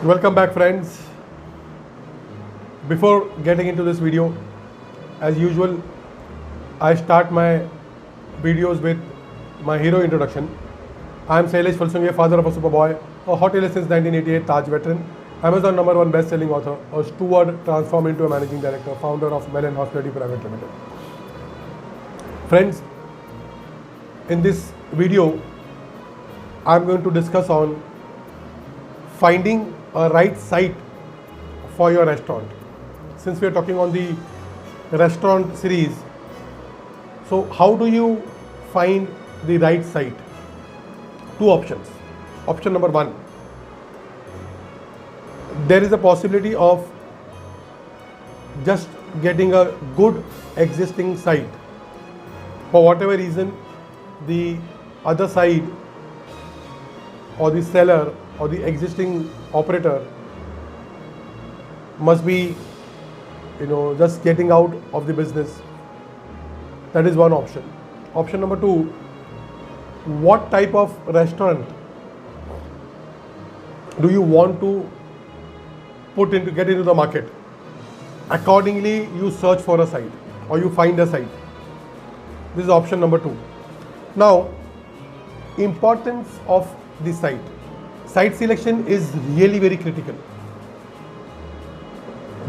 Welcome back, friends. Before getting into this video, as usual, I start my videos with my hero introduction. I am Shailesh Falsunge, father of a superboy, a hotelier since 1988, Taj veteran, Amazon #1 best-selling author, a steward transformed into a managing director, founder of Melon Hospitality Private Limited. Friends, in this video, I am going to discuss on finding a right site for your restaurant. Since we are talking on the restaurant series, so how do you find the right site? Two options. Option number one, there is a possibility of just getting a good existing site. For whatever reason, the other side or the seller or the existing operator must be just getting out of the business. That is one option. Option number two, what type of restaurant do you want to get into the market? Accordingly, you search for a site or you find a site. This is option number two. Now, importance of the site. Site selection is really very critical.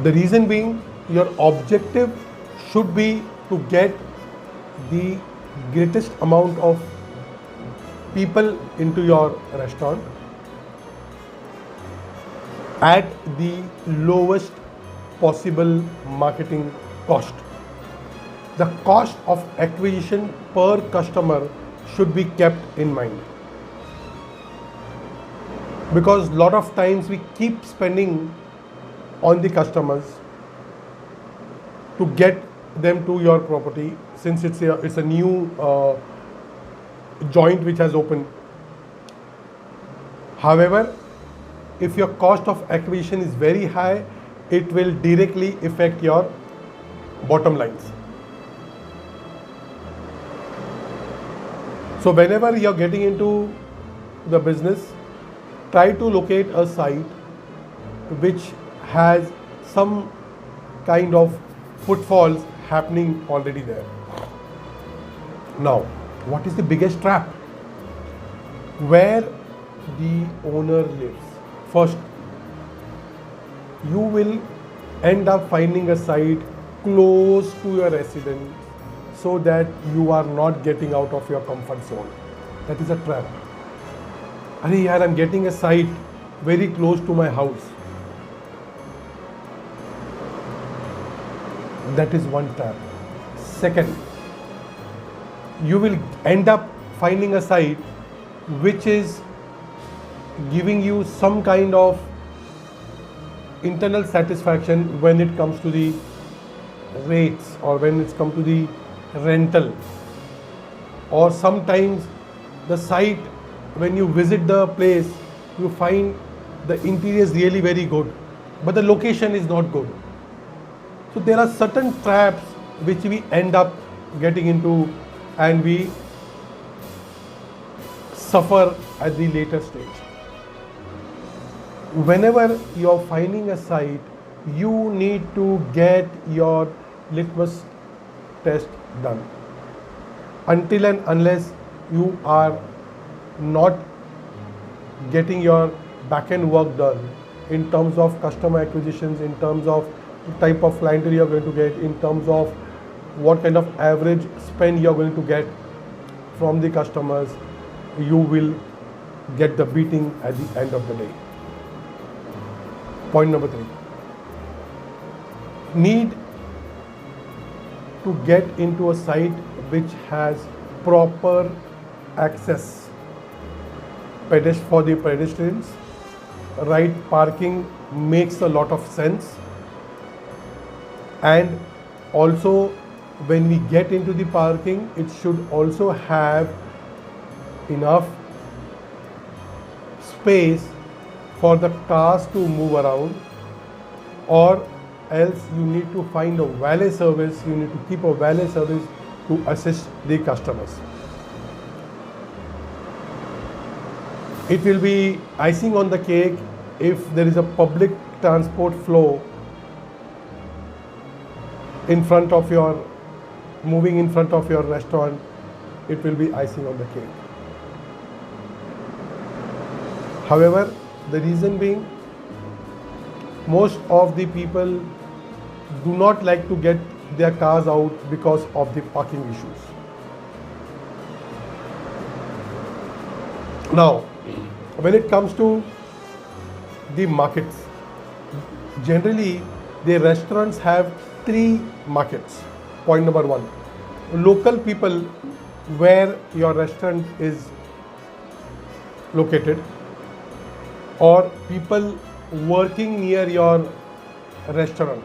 The reason being, your objective should be to get the greatest amount of people into your restaurant at the lowest possible marketing cost. The cost of acquisition per customer should be kept in mind, because a lot of times we keep spending on the customers to get them to your property, since it's a new joint which has opened. However, if your cost of acquisition is very high, it will directly affect your bottom lines. So whenever you're getting into the business, try to locate a site which has some kind of footfalls happening already there. Now, what is the biggest trap? Where the owner lives. First, you will end up finding a site close to your residence so that you are not getting out of your comfort zone. That is a trap. I'm getting a site very close to my house. That is one trap. Second, you will end up finding a site which is giving you some kind of internal satisfaction when it comes to the rates or when it comes to the rental. Or sometimes the site, when you visit the place, you find the interior is really very good, but the location is not good. So there are certain traps which we end up getting into and we suffer at the later stage. Whenever you're finding a site, you need to get your litmus test done. Until and unless you are not getting your back-end work done in terms of customer acquisitions, in terms of the type of clientele you're going to get, in terms of what kind of average spend you're going to get from the customers, you will get the beating at the end of the day. Point number three, need to get into a site which has proper access for the pedestrians. Right parking makes a lot of sense, and also when we get into the parking, it should also have enough space for the cars to move around, or else you need to find a valet service. You need to keep a valet service to assist the customers. It will be icing on the cake if there is a public transport flow in front of your, moving in front of your restaurant, it will be icing on the cake. However, the reason being, most of the people do not like to get their cars out because of the parking issues. Now, when it comes to the markets, generally the restaurants have three markets. Point number one, local people where your restaurant is located, or people working near your restaurant.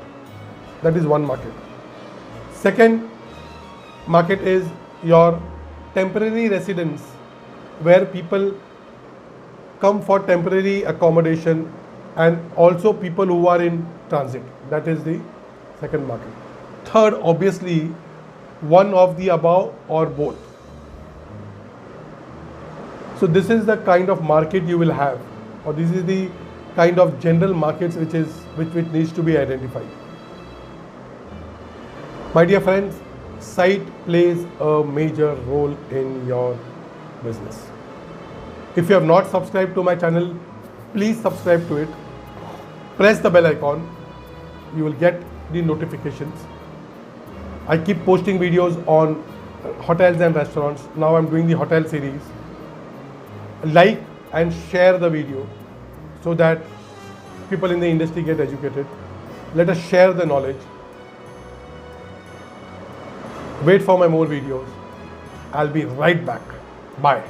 That is one market. Second market is your temporary residents, where people come for temporary accommodation, and also people who are in transit. That is the second market. Third, obviously, one of the above or both. So this is the kind of market you will have, or this is the kind of general markets which needs to be identified. My dear friends, site plays a major role in your business. If you have not subscribed to my channel, please subscribe to it. Press the bell icon. You will get the notifications. I keep posting videos on hotels and restaurants. Now I'm doing the hotel series. Like and share the video so that people in the industry get educated. Let us share the knowledge. Wait for my more videos. I'll be right back. Bye.